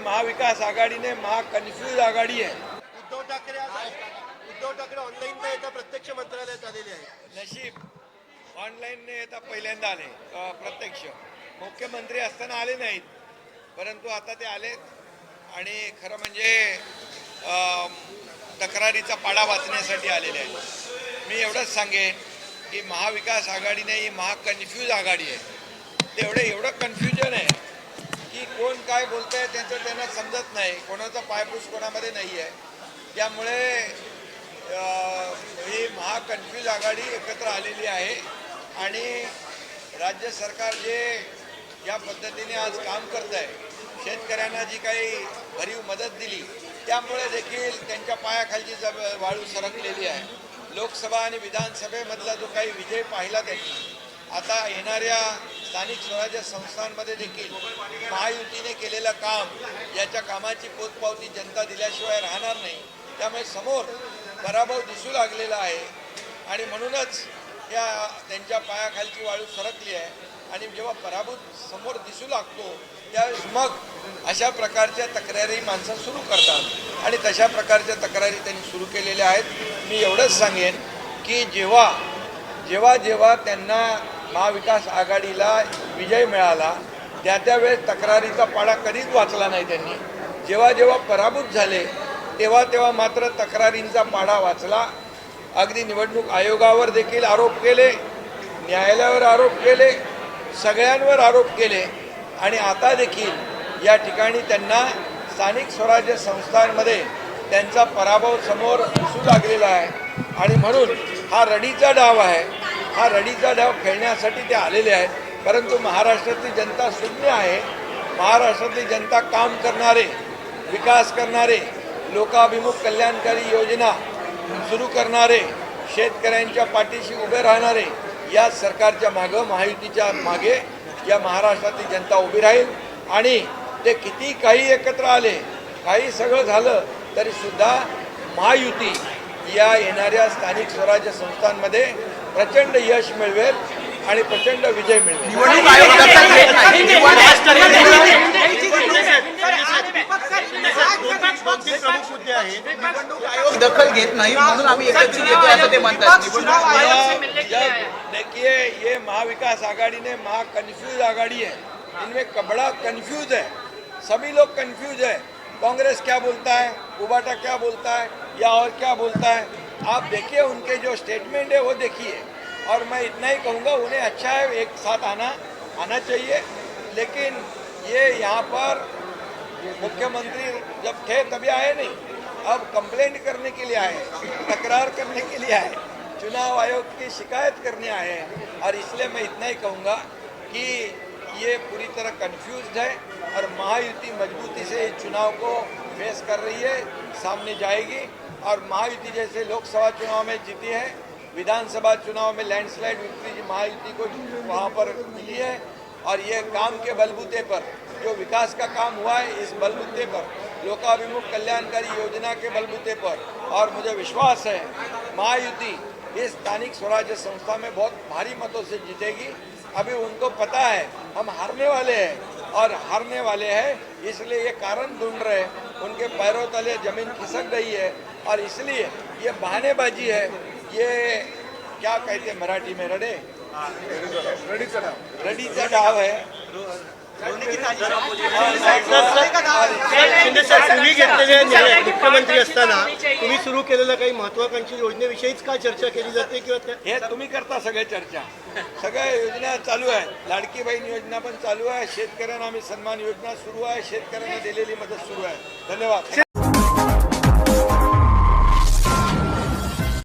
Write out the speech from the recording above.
महाविकास आघाडीने महाकन्फ्यूज आघाडी आहे। उद्धव ठाकरे ऑनलाईन न येता प्रत्यक्ष मंत्रालयात आलेले आहेत। नशीब ऑनलाईन ने येता पहिल्यांदा आले, प्रत्यक्ष मुख्यमंत्री असताना आले नाहीत, परंतु आता ते आलेत आणि खरं म्हणजे तक्रारीचा पाडा वाचण्यासाठी आलेले आहेत। मी एवढंच सांगेन की महाविकास आघाडीने ही महाकन्फ्यूज आघाडी आहे। एवढं कन्फ्युजन आहे की कोण काय बोलतंय त्यांना समजत नाही, कोणाचा पायपूस कोणामध्ये नाही आहे। त्यामुळे ही महाकन्फ्यूज आघाडी एकत्र आलेली आहे आणि राज्य सरकार जे या पद्धतीने आज काम करत आहे, शेतकऱ्यांना जी काही भरीव मदत दिली त्यामुळे देखील त्यांच्या पायाखालची वाळू सरकलेली आहे। लोकसभा आणि विधानसभेमधला जो काही विजय पाहिला त्यांनी, आता येणाऱ्या स्थानिक स्वराज्य संस्थांमध्ये देखील महायुतीने केलेलं काम, याच्या कामाची पोचपावती जनता दिल्याशिवाय राहणार नाही। त्यामुळे समोर पराभव दिसू लागलेला आहे आणि म्हणूनच त्यांच्या पायाखालची वाळू सरकली आहे आणि जेव्हा पराभूत समोर दिसू लागतो त्यावेळेस मग अशा प्रकारच्या तक्रारी माणसं सुरू करतात आणि तशा प्रकारच्या तक्रारी त्यांनी सुरू केलेल्या आहेत। मी एवढंच सांगेन की जेव्हा त्यांना महाविकास आघाडीला विजय मिळाला त्यावेळेस तक्रारीचा पाडा कधीच वाचला नाही त्यांनी। जेव्हा पराभूत झाले तेव्हा मात्र तक्रारींचा पाडा वाचला। अगदी निवडणूक आयोगावर देखील आरोप केले, न्यायालयावर आरोप केले, सगळ्यांवर आरोप केले आणि आता देखील या ठिकाणी त्यांना स्थानिक स्वराज्य संस्थांमध्ये त्यांचा पराभव समोर दिसू लागलेला आहे आणि म्हणून हा रडीचा डाव आहे। हा रडीचा डाव खेळण्यासाठी ते आलेले आहेत, परंतु महाराष्ट्रातली जनता शून्य आहे। महाराष्ट्रातली जनता काम करणारे, विकास करणारे, लोकाभिमुख कल्याणकारी योजना सुरू करणारे, शेतकऱ्यांच्या पाठीशी उभे राहणारे या सरकारच्या मागं, महायुतीच्या मागे या महाराष्ट्रातली जनता उभी राहील आणि ते किती काही एकत्र आले, काही सगळं झालं तरी सुद्धा महायुती या येणाऱ्या स्थानिक स्वराज्य संस्थांमध्ये प्रचंड यश मिळवेल आणि प्रचंड विजय मिळवेल। दखल घेत नाही म्हणून आम्ही एकत्रित येतो असं ते म्हणतात। देखिए, ये महाविकास आघाड़ी ने महाकन्फ्यूज आघाड़ी है, इनमें बड़ा कन्फ्यूज है, सभी लोग कन्फ्यूज है। कांग्रेस क्या बोलता है, उबाटा क्या बोलता है या और क्या बोलता है, आप देखिए उनके जो स्टेटमेंट है वो देखिए। और मैं इतना ही कहूँगा, उन्हें अच्छा है एक साथ आना चाहिए, लेकिन ये यहाँ पर मुख्यमंत्री जब थे तभी आए नहीं, अब कंप्लेंट करने के लिए आए, तकरार करने के लिए आए, चुनाव आयोग की शिकायत करने आए हैं। और इसलिए मैं इतना ही कहूँगा कि ये पूरी तरह कन्फ्यूज्ड है और महायुति मजबूती से इस चुनाव को फेस कर रही है, सामने जाएगी। और महायुति जैसे लोकसभा चुनाव में जीती है, विधानसभा चुनाव में लैंडस्लाइड विक्ट्री महायुति को वहाँ पर मिली है और ये काम के बलबूते पर, जो विकास का काम हुआ है इस बलबूते पर, लोकाभिमुख कल्याणकारी योजना के बलबूते पर, और मुझे विश्वास है महायुति इस स्थानिक स्वराज्य संस्था में बहुत भारी मतों से जीतेगी। अभी उनको पता है हम हारने वाले हैं और हारने वाले हैं, इसलिए ये कारण ढूंढ रहे हैं, उनके पैरों तले जमीन खिसक गई है और इसलिए ये बहानेबाजी है। ये क्या कहते हैं मराठी में, रडीचा डाव है। शिंदे साहेब, तुम्ही घेतलेले निर्णय मुख्यमंत्री असताना तुम्ही सुरू केलेल्या काही महत्वाकांक्षी योजनेविषयीच का चर्चा केली जाते किंवा हे तुम्ही करता सगळे चर्चा, सगळ्या योजना चालू आहेत। लाडकी बहीण योजना पण चालू आहे, शेतकऱ्यांना आम्ही सन्मान योजना सुरू आहे, शेतकऱ्यांना दिलेली मदत सुरू आहे। धन्यवाद।